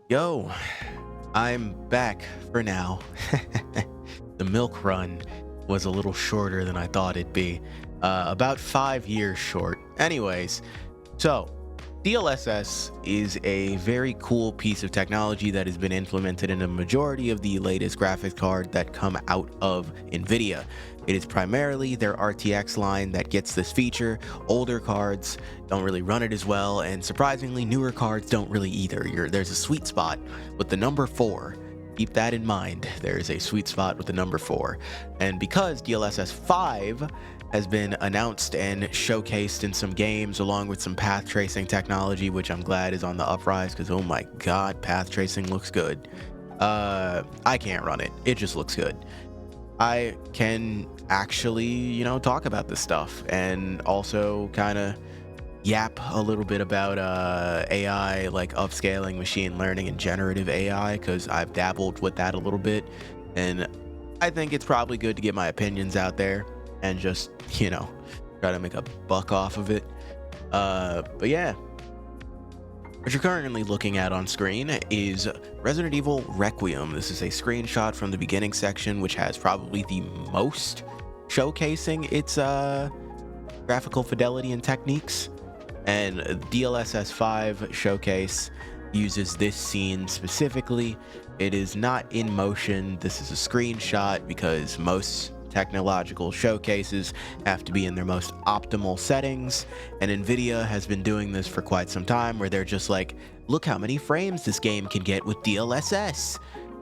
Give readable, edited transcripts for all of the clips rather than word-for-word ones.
Yo, I'm back for now. The milk run was a little shorter than I thought it'd be. About 5 years short. Anyways, so DLSS is a very cool piece of technology that has been implemented in a majority of the latest graphics cards that come out of NVIDIA. It is primarily their RTX line that gets this feature. Older cards don't really run it as well, and surprisingly, newer cards don't really either. There's a sweet spot with the number 4. Keep that in mind. There is a sweet spot with the number 4. And because DLSS 5 has been announced and showcased in some games along with some path tracing technology, which I'm glad is on the uprise because oh my god, path tracing looks good. I can't run it. It just looks good. I can actually, talk about this stuff and also kind of yap a little bit about AI, like upscaling machine learning and generative AI, because I've dabbled with that a little bit. And I think it's probably good to get my opinions out there and just, try to make a buck off of it. But yeah. What you're currently looking at on screen is Resident Evil Requiem. This is a screenshot from the beginning section, which has probably the most showcasing its graphical fidelity and techniques. And DLSS 5 showcase uses this scene specifically. It is not in motion. This is a screenshot because most technological showcases have to be in their most optimal settings, and NVIDIA has been doing this for quite some time where they're just like, look how many frames this game can get with DLSS,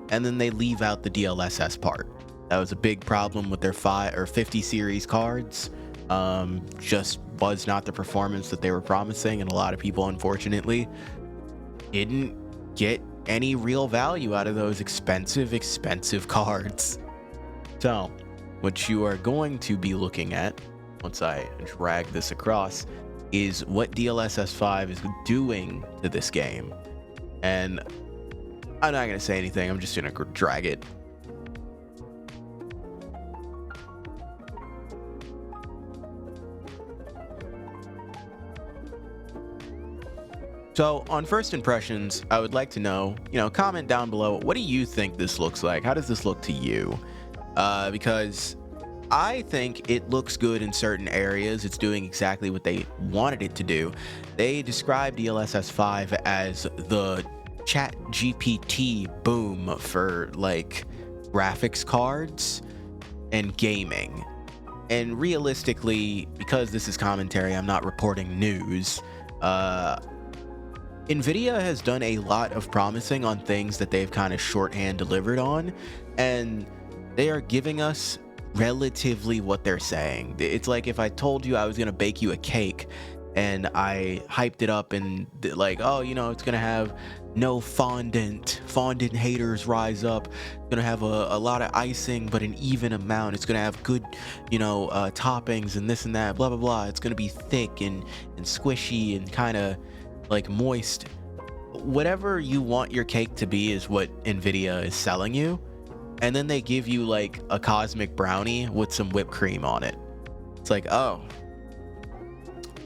and then they leave out the DLSS part. That was a big problem with their 5 or 50 series cards. Just was not the performance that they were promising, and a lot of people unfortunately didn't get any real value out of those expensive cards. So what you are going to be looking at, once I drag this across, is what DLSS 5 is doing to this game. And I'm not going to say anything, I'm just going to drag it. So on first impressions, I would like to know, comment down below, what do you think this looks like? How does this look to you? Because I think it looks good in certain areas. It's doing exactly what they wanted it to do. They described DLSS 5 as the ChatGPT boom for like graphics cards and gaming. And realistically, because this is commentary, I'm not reporting news. NVIDIA has done a lot of promising on things that they've kind of shorthand delivered on, and they are giving us relatively what they're saying. It's like if I told you I was going to bake you a cake and I hyped it up and like, oh, it's going to have no fondant haters rise up, it's going to have a lot of icing but an even amount, it's going to have good toppings and this and that, blah blah blah, it's going to be thick and squishy and kind of like moist. Whatever you want your cake to be is what NVIDIA is selling you. And then they give you like a cosmic brownie with some whipped cream on it. It's like, oh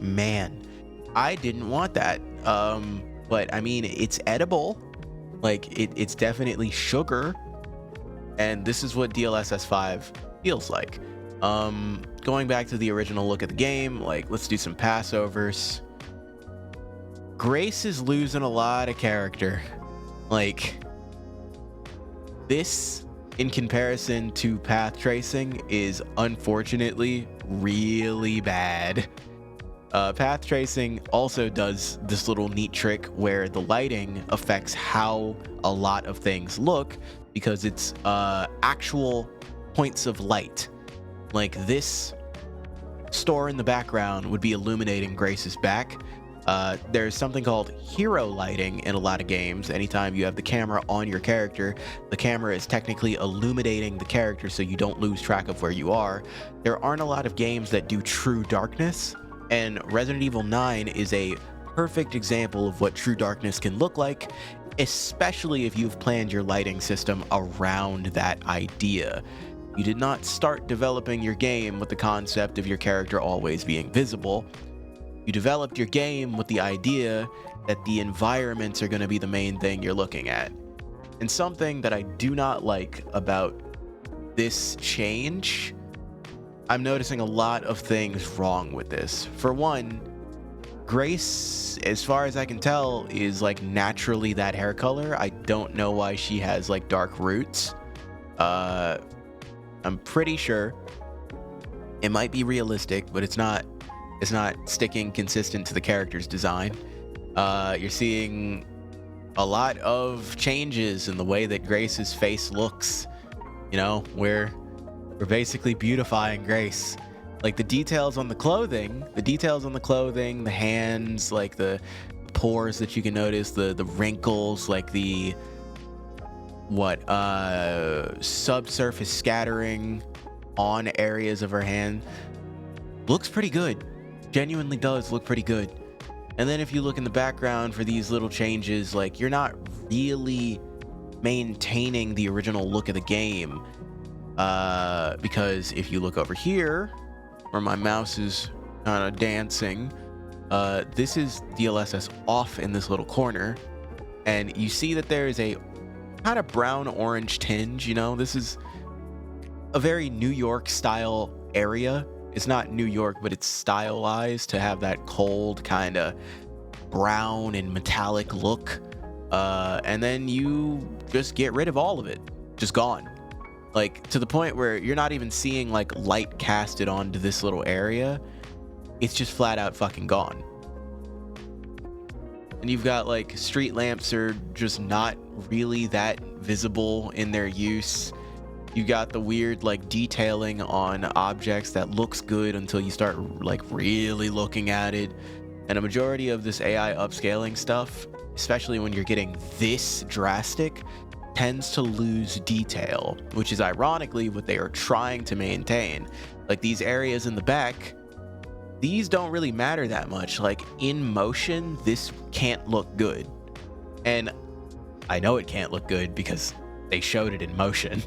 man, I didn't want that. But I mean, it's edible. Like it's definitely sugar. And this is what DLSS 5 feels like. Going back to the original look at the game, like let's do some passovers. Grace is losing a lot of character. Like this, in comparison to path tracing, is unfortunately really bad. Path tracing also does this little neat trick where the lighting affects how a lot of things look because it's actual points of light. Like this store in the background would be illuminating Grace's back. There's something called hero lighting in a lot of games. Anytime you have the camera on your character, the camera is technically illuminating the character so you don't lose track of where you are. There aren't a lot of games that do true darkness, and Resident Evil 9 is a perfect example of what true darkness can look like, especially if you've planned your lighting system around that idea. You did not start developing your game with the concept of your character always being visible. You developed your game with the idea that the environments are going to be the main thing you're looking at. And something that I do not like about this change, I'm noticing a lot of things wrong with this. For one, Grace, as far as I can tell, is like naturally that hair color. I don't know why she has like dark roots. I'm pretty sure it might be realistic, but it's not sticking consistent to the character's design. You're seeing a lot of changes in the way that Grace's face looks. You know, we're basically beautifying Grace. Like the details on the clothing, the hands, like the pores that you can notice, the wrinkles, like the subsurface scattering on areas of her hand, looks pretty good. Genuinely does look pretty good. And then if you look in the background for these little changes, like you're not really maintaining the original look of the game. Because if you look over here, where my mouse is kind of dancing, this is DLSS off in this little corner. And you see that there is a kind of brown orange tinge, you know, this is a very New York style area. It's not New York, but it's stylized to have that cold kind of brown and metallic look. And then you just get rid of all of it, just gone. Like to the point where you're not even seeing like light casted onto this little area. It's just flat out fucking gone. And you've got like street lamps are just not really that visible in their use. You got the weird like detailing on objects that looks good until you start like really looking at it. And a majority of this AI upscaling stuff, especially when you're getting this drastic, tends to lose detail, which is ironically what they are trying to maintain. Like these areas in the back, these don't really matter that much. Like in motion, this can't look good. And I know it can't look good because they showed it in motion.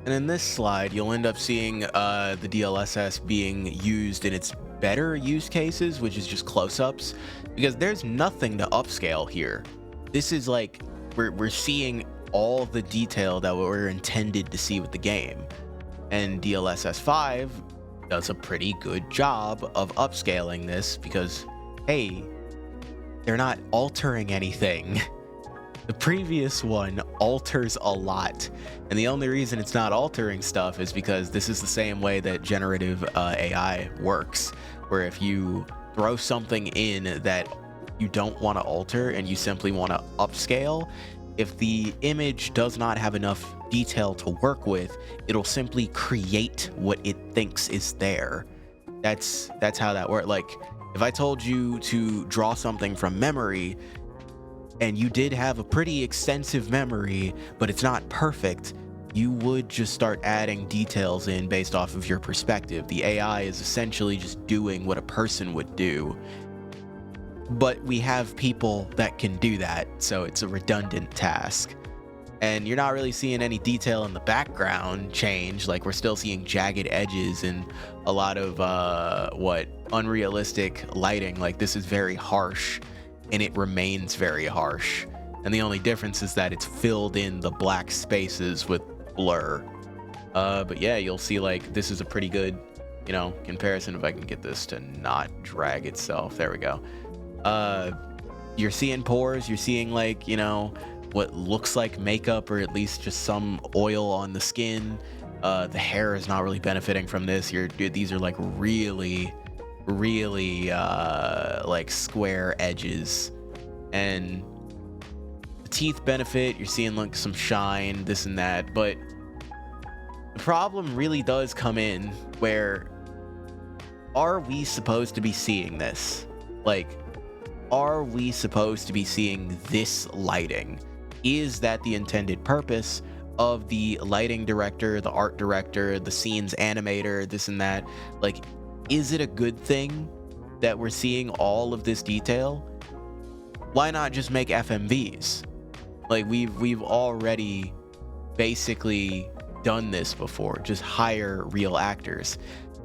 And in this slide, you'll end up seeing the DLSS being used in its better use cases, which is just close-ups, because there's nothing to upscale here. This is like, we're seeing all the detail that we're intended to see with the game. And DLSS 5 does a pretty good job of upscaling this because, hey, they're not altering anything. The previous one alters a lot, and the only reason it's not altering stuff is because this is the same way that generative AI works, where if you throw something in that you don't want to alter and you simply want to upscale, if the image does not have enough detail to work with, it'll simply create what it thinks is there. That's how that works. Like, if I told you to draw something from memory, and you did have a pretty extensive memory, but it's not perfect, you would just start adding details in based off of your perspective. The AI is essentially just doing what a person would do. But we have people that can do that, so it's a redundant task. And you're not really seeing any detail in the background change. Like, we're still seeing jagged edges and a lot of, unrealistic lighting. Like, this is very harsh, and it remains very harsh. And the only difference is that it's filled in the black spaces with blur. But yeah, you'll see, like, this is a pretty good, comparison. If I can get this to not drag itself. There we go. You're seeing pores, you're seeing, like, what looks like makeup, or at least just some oil on the skin. The hair is not really benefiting from this. These are like really like square edges, and the teeth benefit. You're seeing like some shine, this and that, but the problem really does come in where, are we supposed to be seeing this? Like, are we supposed to be seeing this lighting? Is that the intended purpose of the lighting director, the art director, the scenes animator, this and that? Like, is it a good thing that we're seeing all of this detail? Why not just make FMVs? Like, we've already basically done this before. Just hire real actors.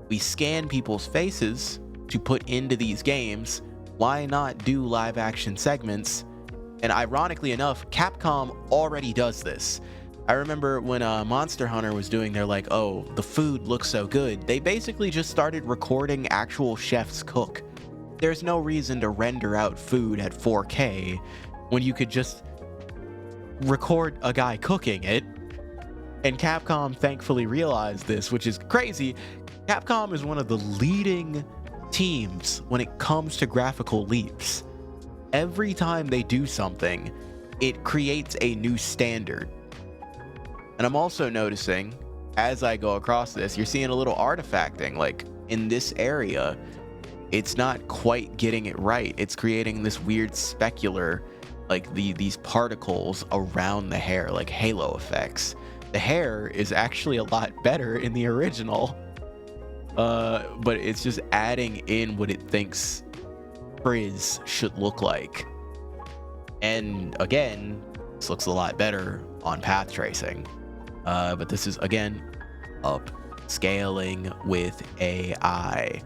We scan people's faces to put into these games, why not do live action segments? And ironically enough, Capcom already does this. I remember when Monster Hunter was doing their like, oh, the food looks so good, they basically just started recording actual chefs cook. There's no reason to render out food at 4K when you could just record a guy cooking it. And Capcom thankfully realized this, which is crazy. Capcom is one of the leading teams when it comes to graphical leaps. Every time they do something, it creates a new standard. And I'm also noticing, as I go across this, you're seeing a little artifacting. Like, in this area, it's not quite getting it right. It's creating this weird specular, like these particles around the hair, like halo effects. The hair is actually a lot better in the original, but it's just adding in what it thinks frizz should look like. And again, this looks a lot better on path tracing. But this is, again, upscaling with AI.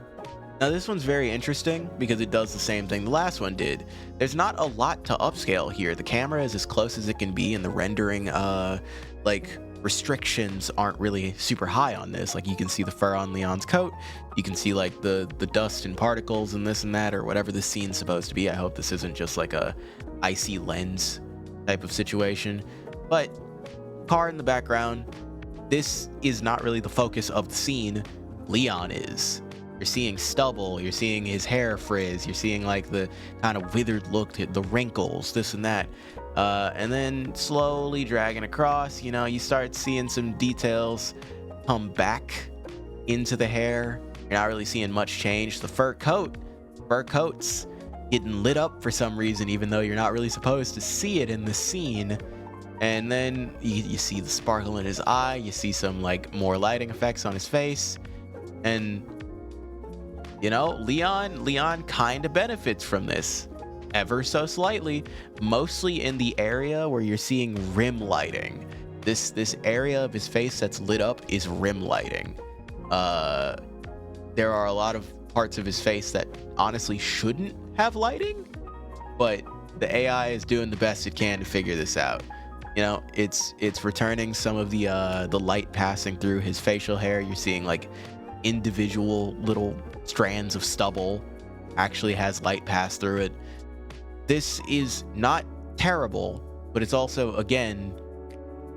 Now, this one's very interesting because it does the same thing the last one did. There's not a lot to upscale here. The camera is as close as it can be, and the rendering, like, restrictions aren't really super high on this. Like, you can see the fur on Leon's coat. You can see, like, the dust and particles and this and that, or whatever the scene's supposed to be. I hope this isn't just, like, a icy lens type of situation. But car in the background, this is not really the focus of the scene. Leon is. You're seeing stubble, you're seeing his hair frizz, you're seeing like the kind of withered look, the wrinkles, this and that. And then slowly dragging across, you know, you start seeing some details come back into the hair. You're not really seeing much change. The fur coat's getting lit up for some reason, even though you're not really supposed to see it in the scene. And then you see the sparkle in his eye, you see some like more lighting effects on his face, and you know, Leon kind of benefits from this ever so slightly, mostly in the area where you're seeing rim lighting. This area of his face that's lit up is rim lighting. There are a lot of parts of his face that honestly shouldn't have lighting, but the AI is doing the best it can to figure this out. You know, it's returning some of the light passing through his facial hair. You're seeing like individual little strands of stubble actually has light pass through it. This is not terrible, but it's also, again,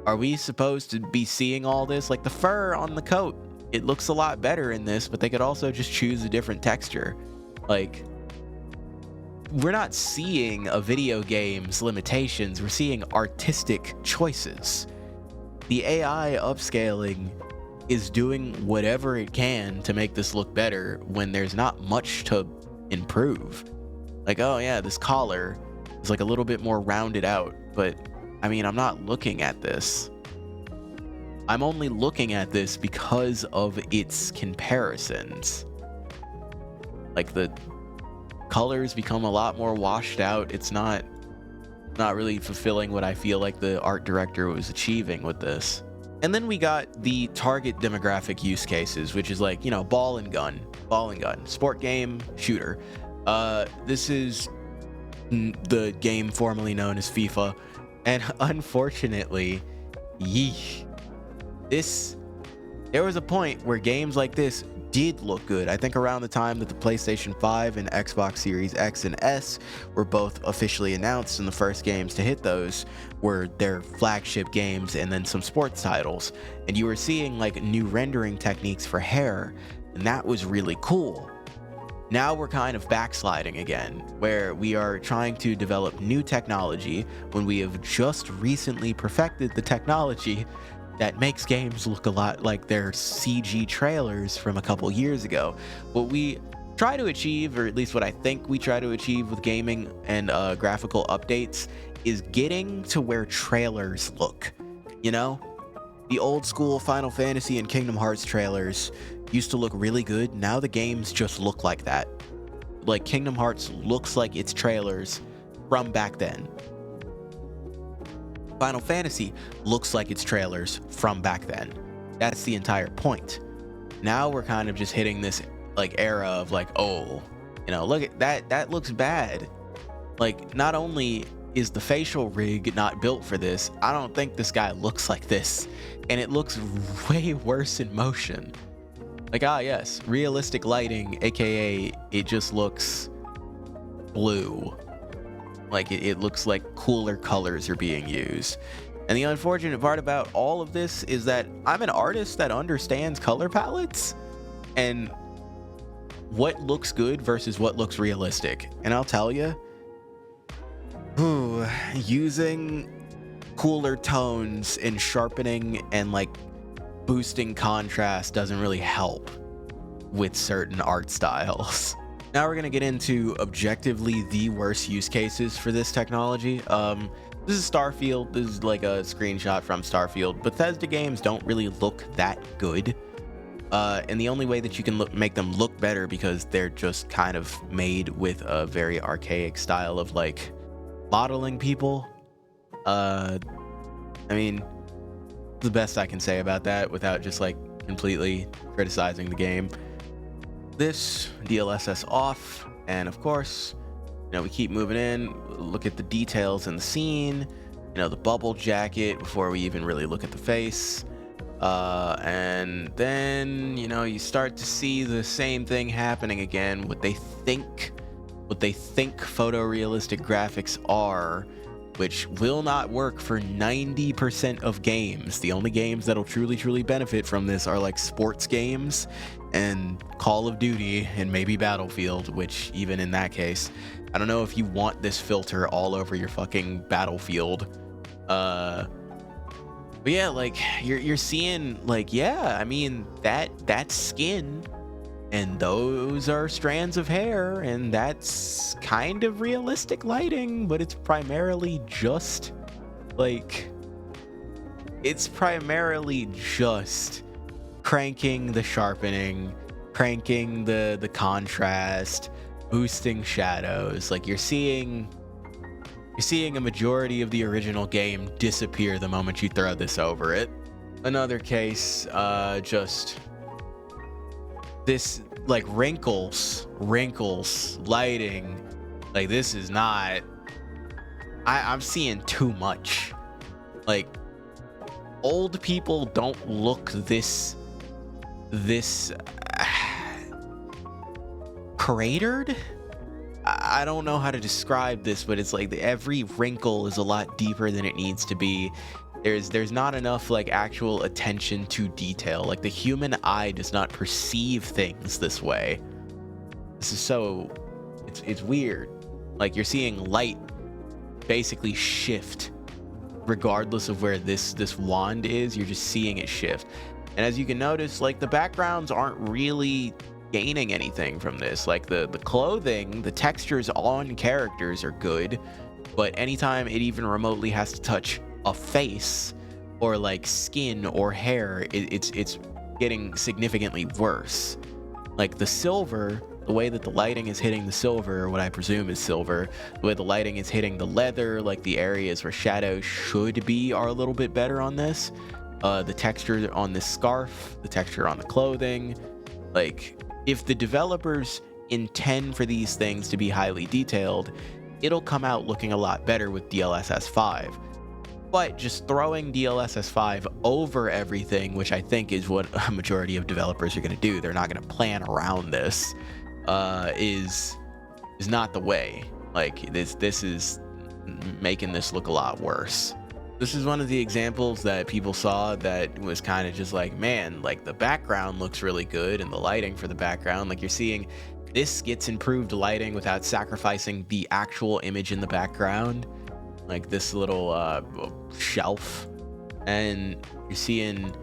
are we supposed to be seeing all this? Like the fur on the coat, it looks a lot better in this, but they could also just choose a different texture. Like, we're not seeing a video game's limitations, we're seeing artistic choices. The AI upscaling is doing whatever it can to make this look better when there's not much to improve. Like, oh yeah, this collar is like a little bit more rounded out, but I mean, I'm not looking at this. I'm only looking at this because of its comparisons. Like, the colors become a lot more washed out. It's not really fulfilling what I feel like the art director was achieving with this. And then we got the target demographic use cases, which is like, you know, ball and gun, sport game, shooter. This is the game formerly known as FIFA. And unfortunately, there was a point where games like this did look good. I think around the time that the PlayStation 5 and Xbox Series X and S were both officially announced, and the first games to hit those were their flagship games and then some sports titles. And you were seeing like new rendering techniques for hair, and that was really cool. Now we're kind of backsliding again, where we are trying to develop new technology when we have just recently perfected the technology that makes games look a lot like their CG trailers from a couple years ago. What we try to achieve, or at least what I think we try to achieve with gaming and graphical updates, is getting to where trailers look. You know? The old school Final Fantasy and Kingdom Hearts trailers used to look really good. Now the games just look like that. Like, Kingdom Hearts looks like its trailers from back then. Final Fantasy looks like its trailers from back then. That's the entire point. Now we're kind of just hitting this like era of like, oh, You know, look at that. That looks bad. Like, not only is the facial rig not built for this, I don't think this guy looks like this. And it looks way worse in motion. Like, yes, realistic lighting, aka it just looks blue. Like, it looks like cooler colors are being used. And the unfortunate part about all of this is that I'm an artist that understands color palettes and what looks good versus what looks realistic. And I'll tell you, using cooler tones and sharpening and like boosting contrast doesn't really help with certain art styles. Now we're going to get into objectively the worst use cases for this technology. This is Starfield. This is like a screenshot from Starfield. Bethesda games don't really look that good. And the only way that you can make them look better, because they're just kind of made with a very archaic style of like modeling people. I mean, the best I can say about that without just like completely criticizing the game. This DLSS off, and of course, you know, we keep moving in, look at the details in the scene, you know, the bubble jacket before we even really look at the face. And then, you know, you start to see the same thing happening again. What they think photorealistic graphics are, which will not work for 90% of games. The only games that'll truly benefit from this are like sports games and Call of Duty and maybe Battlefield, which even in that case, I don't know if you want this filter all over your fucking Battlefield. But yeah, like you're seeing like, yeah, I mean, that's skin and those are strands of hair, and that's kind of realistic lighting, but it's primarily just cranking the sharpening, cranking the contrast, boosting shadows. Like you're seeing a majority of the original game disappear the moment you throw this over it. Another case, just this like wrinkles lighting. Like this is not, I'm seeing too much. Like old people don't look this cratered. I don't know how to describe this, but it's like every wrinkle is a lot deeper than it needs to be. There's not enough like actual attention to detail. Like the human eye does not perceive things this way. This is so, it's weird. Like you're seeing light basically shift regardless of where this wand is. You're just seeing it shift. And as you can notice, like the backgrounds aren't really gaining anything from this. Like the clothing, the textures on characters are good, but anytime it even remotely has to touch a face or like skin or hair, it's getting significantly worse. Like the silver, the way that the lighting is hitting the silver, what I presume is silver, the way the lighting is hitting the leather, like the areas where shadows should be are a little bit better on this. The texture on this scarf, the texture on the clothing. Like if the developers intend for these things to be highly detailed, it'll come out looking a lot better with DLSS 5. But just throwing DLSS 5 over everything, which I think is what a majority of developers are going to do, they're not going to plan around this, is not the way. Like this is making this look a lot worse. This is one of the examples that people saw that was kind of just like, man, like the background looks really good and the lighting for the background, like you're seeing this gets improved lighting without sacrificing the actual image in the background. Like this little shelf, and you're seeing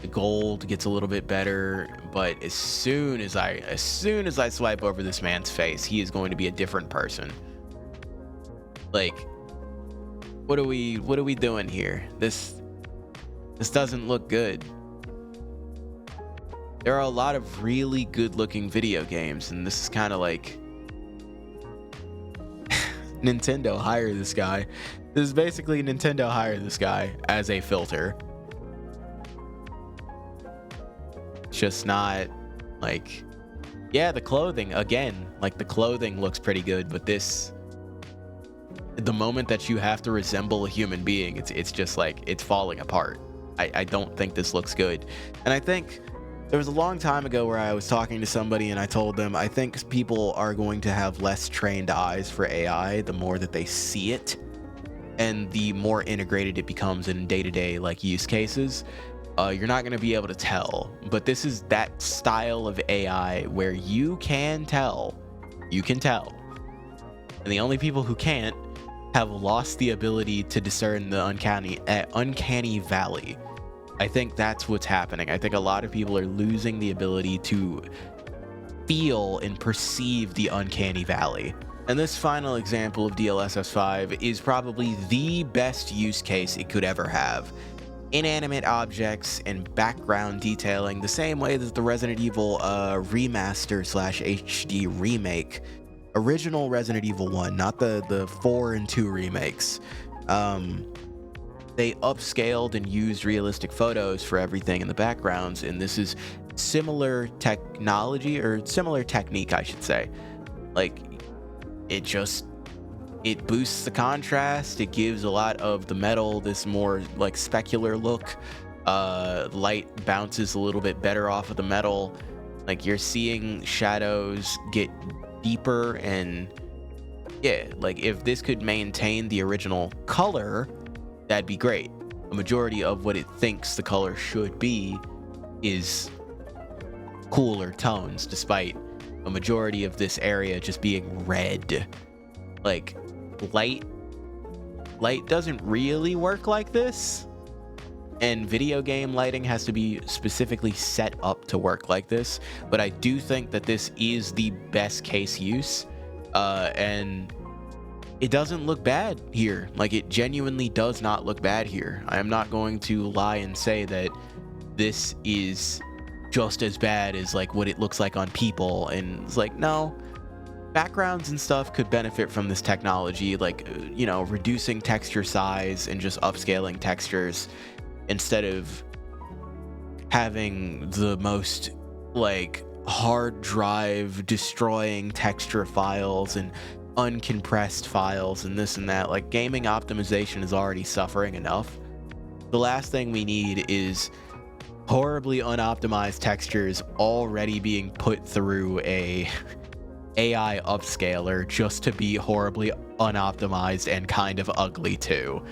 the gold gets a little bit better, but as soon as I swipe over this man's face, he is going to be a different person. Like what are we doing here? This doesn't look good. There are a lot of really good looking video games, and this is kind of like Nintendo, hire this guy. This is basically Nintendo, hire this guy as a filter. It's just not like, Yeah, the clothing, again, like the clothing looks pretty good, but the moment that you have to resemble a human being, it's just like, it's falling apart. I don't think this looks good. And I think there was a long time ago where I was talking to somebody and I told them, I think people are going to have less trained eyes for AI the more that they see it, and the more integrated it becomes in day-to-day like use cases. You're not going to be able to tell, but this is that style of AI where you can tell, and the only people who can't have lost the ability to discern the uncanny valley. I think that's what's happening. I think a lot of people are losing the ability to feel and perceive the uncanny valley. And this final example of DLSS 5 is probably the best use case it could ever have. Inanimate objects and background detailing, the same way that the Resident Evil remaster / HD remake, original Resident Evil 1, not the 4 and 2 remakes, they upscaled and used realistic photos for everything in the backgrounds, and this is similar technology, or similar technique, I should say. Like, it boosts the contrast, it gives a lot of the metal this more like specular look, light bounces a little bit better off of the metal, like you're seeing shadows get deeper, and yeah, like if this could maintain the original color, that'd be great. A majority of what it thinks the color should be is cooler tones, despite a majority of this area just being red. Like, light doesn't really work like this, and video game lighting has to be specifically set up to work like this, but I do think that this is the best case use, and it doesn't look bad here. Like, it genuinely does not look bad here. I am not going to lie and say that this is just as bad as like what it looks like on people, and it's like, no, backgrounds and stuff could benefit from this technology, like, you know, reducing texture size and just upscaling textures instead of having the most like hard drive destroying texture files and uncompressed files and this and that. Like, gaming optimization is already suffering enough. The last thing we need is horribly unoptimized textures already being put through a AI upscaler just to be horribly unoptimized and kind of ugly too.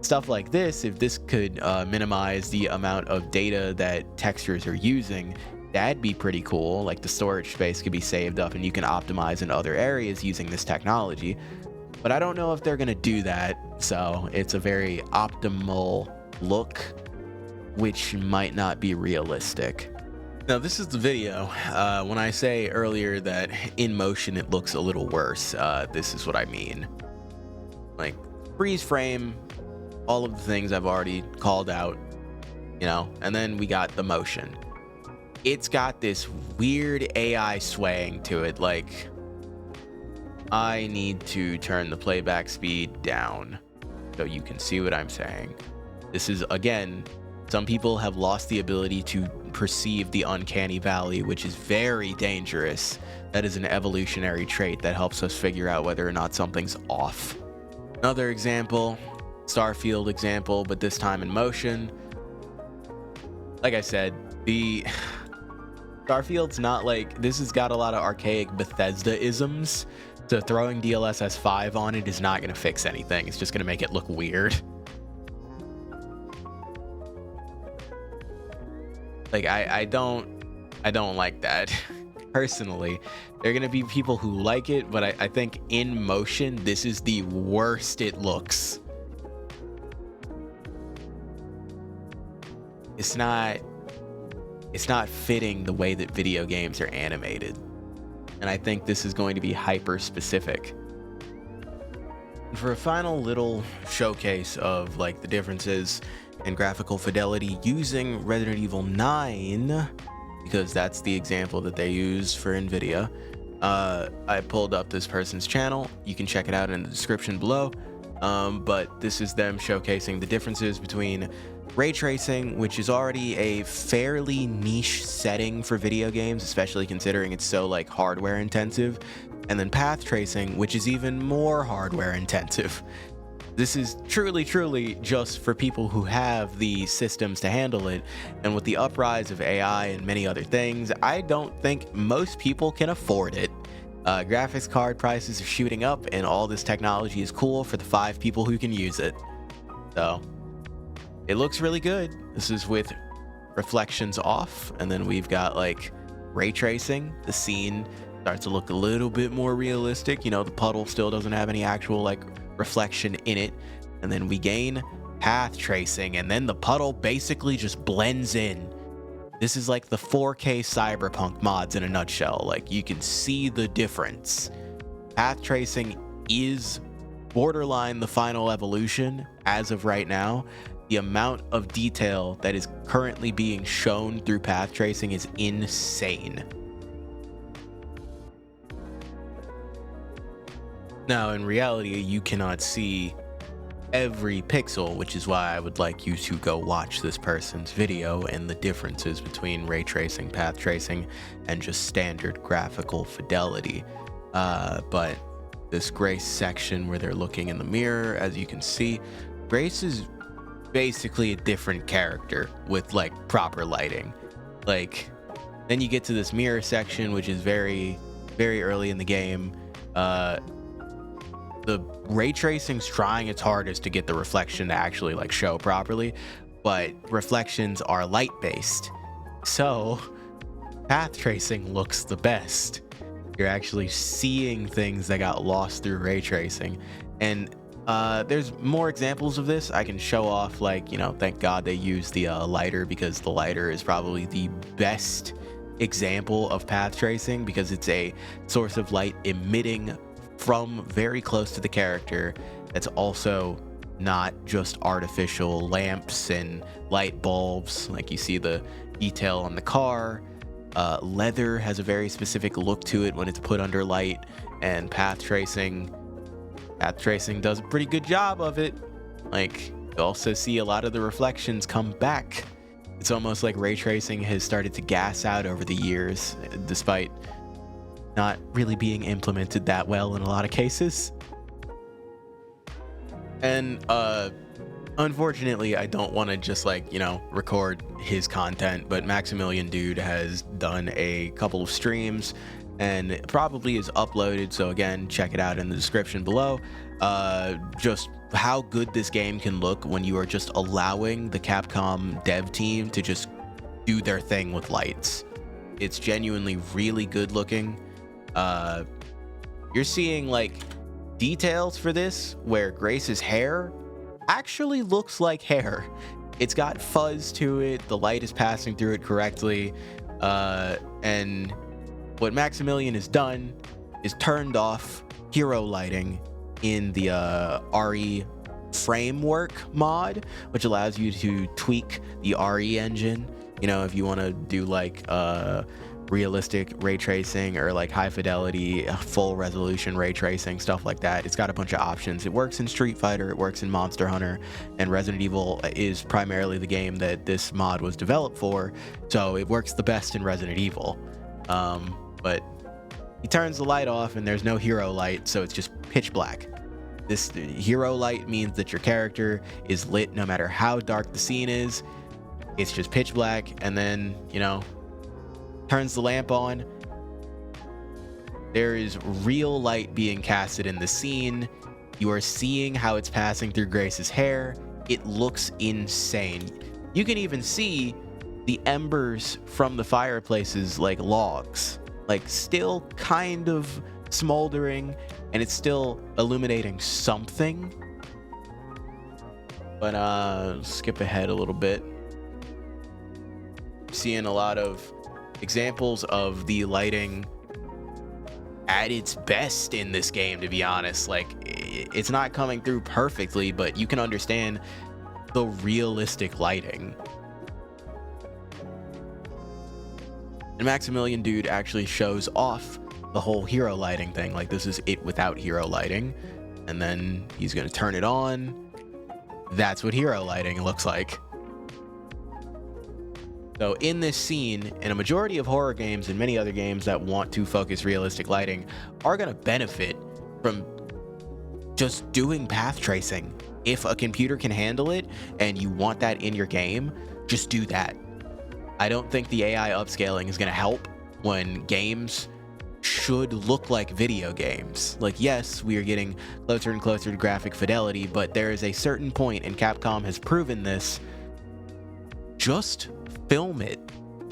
Stuff like this, if this could minimize the amount of data that textures are using, that'd be pretty cool. Like, the storage space could be saved up and you can optimize in other areas using this technology. But I don't know if they're gonna do that, so it's a very optimal look, which might not be realistic. Now, this is the video. When I say earlier that in motion it looks a little worse, this is what I mean. Like, freeze frame, all of the things I've already called out, you know, and then we got the motion. It's got this weird AI swaying to it. Like, I need to turn the playback speed down so you can see what I'm saying. This is, again, some people have lost the ability to perceive the uncanny valley, which is very dangerous. That is an evolutionary trait that helps us figure out whether or not something's off. Another example, Starfield example, but this time in motion. Like I said, the Starfield's not like, this has got a lot of archaic Bethesda-isms, so throwing DLSS 5 on it is not going to fix anything. It's just going to make it look weird. Like, I don't like that. Personally, there are gonna be people who like it, but I think in motion, this is the worst it looks. It's not fitting the way that video games are animated. And I think this is going to be hyper specific. And for a final little showcase of like the differences in graphical fidelity using Resident Evil 9, because that's the example that they use for NVIDIA, I pulled up this person's channel. You can check it out in the description below. But this is them showcasing the differences between ray tracing, which is already a fairly niche setting for video games, especially considering it's so like hardware intensive, and then path tracing, which is even more hardware intensive. This is truly just for people who have the systems to handle it, and with the uprise of AI and many other things, I don't think most people can afford it. Graphics card prices are shooting up, and all this technology is cool for the 5 people who can use it. So, it looks really good. This is with reflections off, and then we've got like ray tracing. The scene starts to look a little bit more realistic. You know, the puddle still doesn't have any actual like reflection in it, and then we gain path tracing, and then the puddle basically just blends in. This is like the 4K cyberpunk mods in a nutshell. Like, you can see the difference. Path tracing is borderline the final evolution as of right now. The amount of detail that is currently being shown through path tracing is insane. Now, in reality, you cannot see every pixel, which is why I would like you to go watch this person's video and the differences between ray tracing, path tracing, and just standard graphical fidelity. But this Grace section where they're looking in the mirror, as you can see, Grace is basically a different character with like proper lighting. Like, then you get to this mirror section, which is very early in the game. The ray tracing's trying its hardest to get the reflection to actually like show properly, but reflections are light based, so path tracing looks the best. You're actually seeing things that got lost through ray tracing, and there's more examples of this I can show off. Like, you know, thank God they used the lighter, because the lighter is probably the best example of path tracing, because it's a source of light emitting from very close to the character that's also not just artificial lamps and light bulbs. Like, you see the detail on the car. Leather has a very specific look to it when it's put under light, and path tracing does a pretty good job of it. Like, you also see a lot of the reflections come back. It's almost like ray tracing has started to gas out over the years, despite not really being implemented that well in a lot of cases. And unfortunately, I don't want to just like, you know, record his content, but Maximilian Dude has done a couple of streams and probably is uploaded, so again, check it out in the description below. Just how good this game can look when you are just allowing the Capcom dev team to just do their thing with lights. It's genuinely really good looking. You're seeing like details for this where Grace's hair actually looks like hair. It's got fuzz to it, the light is passing through it correctly, and what Maximilian has done is turned off hero lighting in the RE framework mod, which allows you to tweak the RE engine. You know, if you want to do like realistic ray tracing or like high fidelity, full resolution ray tracing, stuff like that. It's got a bunch of options. It works in Street Fighter, it works in Monster Hunter, and Resident Evil is primarily the game that this mod was developed for, so it works the best in Resident Evil. But he turns the light off and there's no hero light, so it's just pitch black. This hero light means that your character is lit no matter how dark the scene is. It's just pitch black, and then, you know, turns the lamp on. There is real light being casted in the scene. You are seeing how it's passing through Grace's hair. It looks insane. You can even see the embers from the fireplaces like logs, like still kind of smoldering, and it's still illuminating something. But skip ahead a little bit. Seeing a lot of examples of the lighting at its best in this game, to be honest. Like, it's not coming through perfectly, but you can understand the realistic lighting. And Maximilian Dude actually shows off the whole hero lighting thing. Like, this is it without hero lighting, and then he's gonna turn it on. That's what hero lighting looks like. So in this scene, in a majority of horror games and many other games that want to focus realistic lighting are going to benefit from just doing path tracing. If a computer can handle it and you want that in your game, just do that. I don't think the AI upscaling is going to help when games should look like video games. Like, yes, we are getting closer and closer to graphic fidelity, but there is a certain point, and Capcom has proven this, just film it.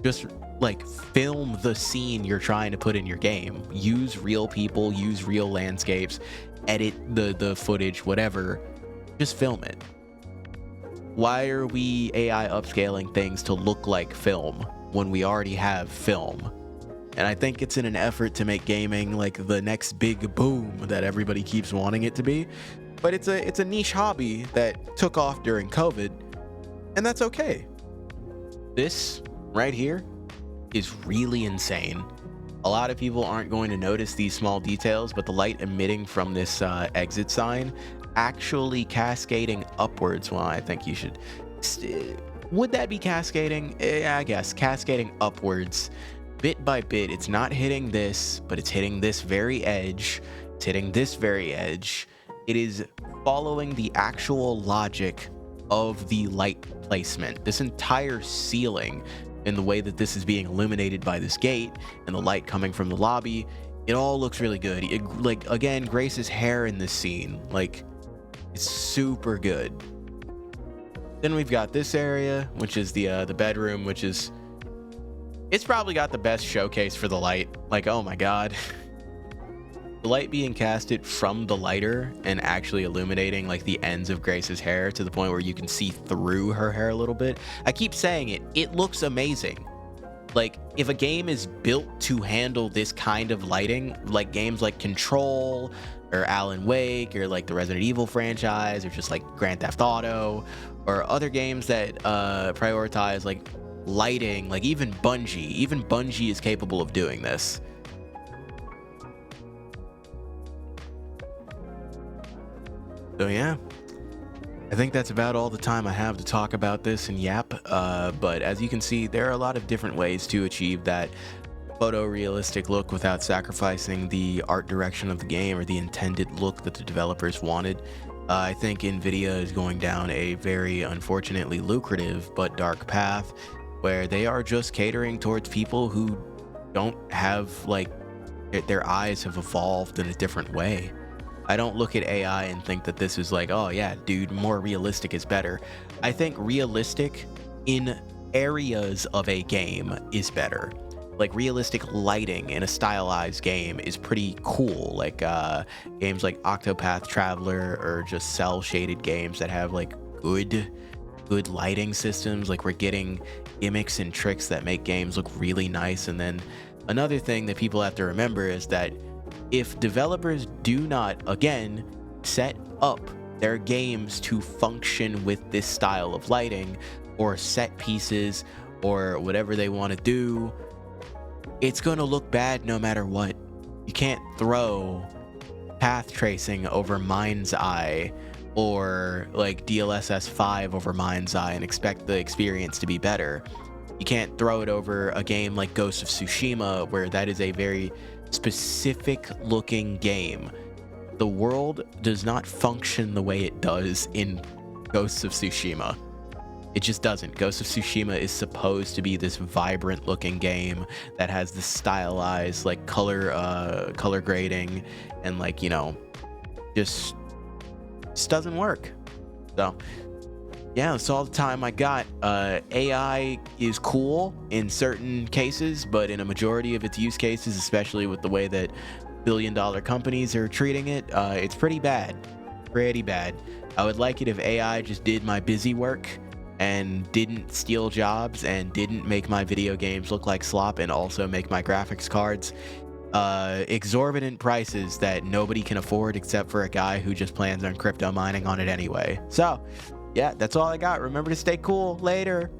Just like film the scene you're trying to put in your game. Use real people, use real landscapes, edit the footage, whatever. Just film it. Why are we AI upscaling things to look like film when we already have film? And I think it's in an effort to make gaming like the next big boom that everybody keeps wanting it to be. But it's a niche hobby that took off during COVID, and that's okay. This right here is really insane. A lot of people aren't going to notice these small details, but the light emitting from this exit sign actually cascading upwards. Well, I think you should... Would that be cascading? I guess. Cascading upwards. Bit by bit, it's not hitting this, but it's hitting this very edge. It's hitting this very edge. It is following the actual logic of the light placement. This entire ceiling, in the way that this is being illuminated by this gate and the light coming from the lobby, it all looks really good. Like, again, Grace's hair in this scene, like, it's super good. Then we've got this area, which is the bedroom, which is... It's probably got the best showcase for the light. Like, oh my god. The light being casted from the lighter and actually illuminating like the ends of Grace's hair to the point where you can see through her hair a little bit. I keep saying it, it looks amazing. Like, if a game is built to handle this kind of lighting, like games like Control or Alan Wake or like the Resident Evil franchise or just like Grand Theft Auto or other games that prioritize like lighting, like even Bungie is capable of doing this. So yeah, I think that's about all the time I have to talk about this and yap, but as you can see, there are a lot of different ways to achieve that photorealistic look without sacrificing the art direction of the game or the intended look that the developers wanted. I think NVIDIA is going down a very unfortunately lucrative but dark path where they are just catering towards people who don't have, like, their eyes have evolved in a different way. I don't look at AI and think that this is like, oh yeah, dude, more realistic is better. I think realistic in areas of a game is better. Like, realistic lighting in a stylized game is pretty cool. Like games like Octopath Traveler or just cell shaded games that have like good lighting systems. Like, we're getting gimmicks and tricks that make games look really nice. And then another thing that people have to remember is that if developers do not, again, set up their games to function with this style of lighting or set pieces or whatever they want to do, it's going to look bad no matter what. You can't throw path tracing over Mind's Eye or like DLSS 5 over Mind's Eye and expect the experience to be better. You can't throw it over a game like Ghost of Tsushima, where that is a very specific looking game. The world does not function the way it does in Ghost of Tsushima. It just doesn't. Ghost of Tsushima is supposed to be this vibrant looking game that has this stylized like color grading and, like, you know, just doesn't work. So yeah, that's all the time I got. AI is cool in certain cases, but in a majority of its use cases, especially with the way that billion-dollar companies are treating it, it's pretty bad. Pretty bad. I would like it if AI just did my busy work and didn't steal jobs and didn't make my video games look like slop and also make my graphics cards exorbitant prices that nobody can afford except for a guy who just plans on crypto mining on it anyway. So yeah, that's all I got. Remember to stay cool. Later.